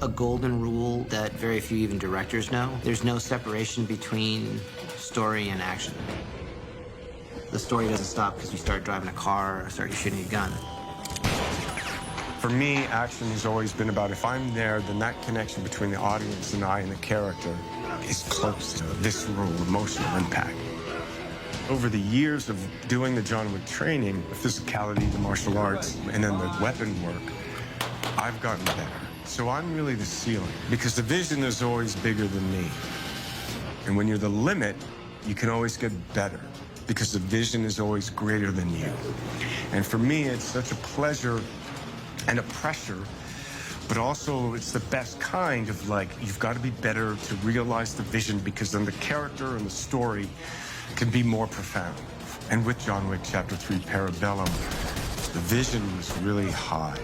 a golden rule that very few even directors know. There's no separation between story and action. The story doesn't stop because you start driving a car or start shooting a gun. For me, action has always been about if I'm there, then that connection between the audience and I and the character is close to visceral, emotional impact. Over the years of doing the John Wick training, the physicality, the martial arts, and then the weapon work, I've gotten better. So I'm really the ceiling, because the vision is always bigger than me. And when you're the limit, you can always get better, because the vision is always greater than you. And for me, it's such a pleasure and a pressure, but also it's the best kind of, like, you've got to be better to realize the vision, because then the character and the story can be more profound. And with John Wick Chapter 3 Parabellum, the vision was really high.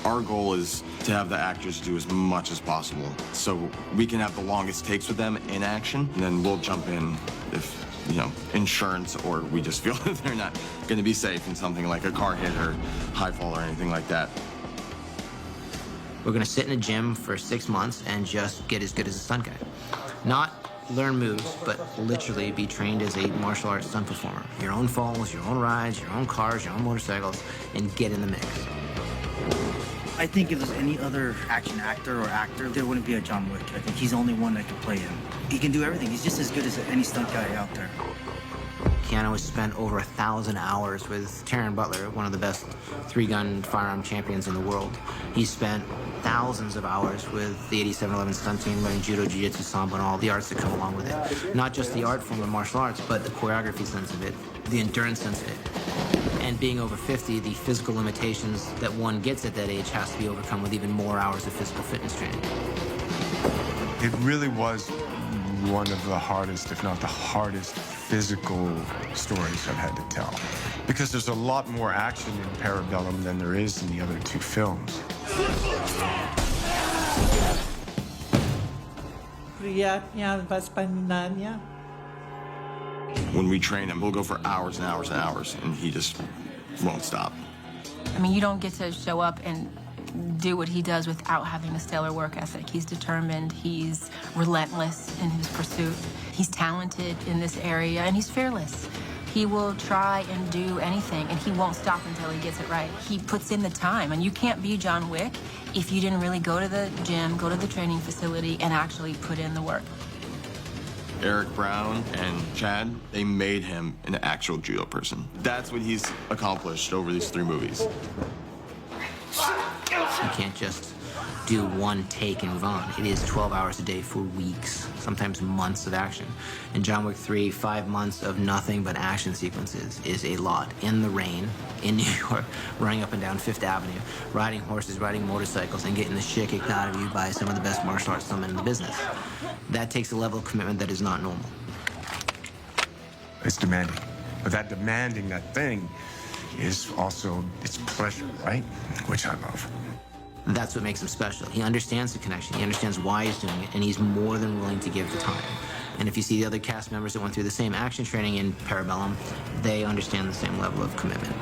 Our goal is to have the actors do as much as possible, so we can have the longest takes with them in action, and then we'll jump in if, you know, insurance, or we just feel that they're not going to be safe in something like a car hit or high fall or anything like that. We're gonna sit in a gym for 6 months and just get as good as a stunt guy. Not learn moves, but literally be trained as a martial arts stunt performer. Your own falls, your own rides, your own cars, your own motorcycles, and get in the mix. I think if there's any other action actor or actor, there wouldn't be a John Wick. I think he's the only one that can play him. He can do everything. He's just as good as any stunt guy out there. Keanu has spent over 1,000 hours with Taron Butler, one of the best three-gun firearm champions in the world. He's spent thousands of hours with the 8711 stunt team, learning judo, jiu-jitsu, sambo, and all the arts that come along with it. Not just the art form of martial arts, but the choreography sense of it, the endurance sense of it. And being over 50, the physical limitations that one gets at that age has to be overcome with even more hours of physical fitness training. It really was one of the hardest, if not the hardest, physical stories I've had to tell. Because there's a lot more action in Parabellum than there is in the other two films. When we train him, we'll go for hours and hours and hours, and he just won't stop. I mean, you don't get to show up and do what he does without having a stellar work ethic. He's determined, he's relentless in his pursuit. He's talented in this area, and he's fearless. He will try and do anything, and he won't stop until he gets it right. He puts in the time, and you can't be John Wick if you didn't really go to the gym, go to the training facility, and actually put in the work. Eric Brown and Chad, they made him an actual judo person. That's what he's accomplished over these 3 movies. You can't just do one take and move on. It is 12 hours a day for weeks, sometimes months of action. In John Wick 3, 5 months of nothing but action sequences is a lot. In the rain, in New York, running up and down Fifth Avenue, riding horses, riding motorcycles, and getting the shit kicked out of you by some of the best martial arts stuntmen in the business. That takes a level of commitment that is not normal. It's demanding. But that demanding, that thing, is also, it's pleasure, right? Which I love. That's what makes him special. He understands the connection. He understands why he's doing it, and he's more than willing to give the time. And if you see the other cast members that went through the same action training in Parabellum, they understand the same level of commitment.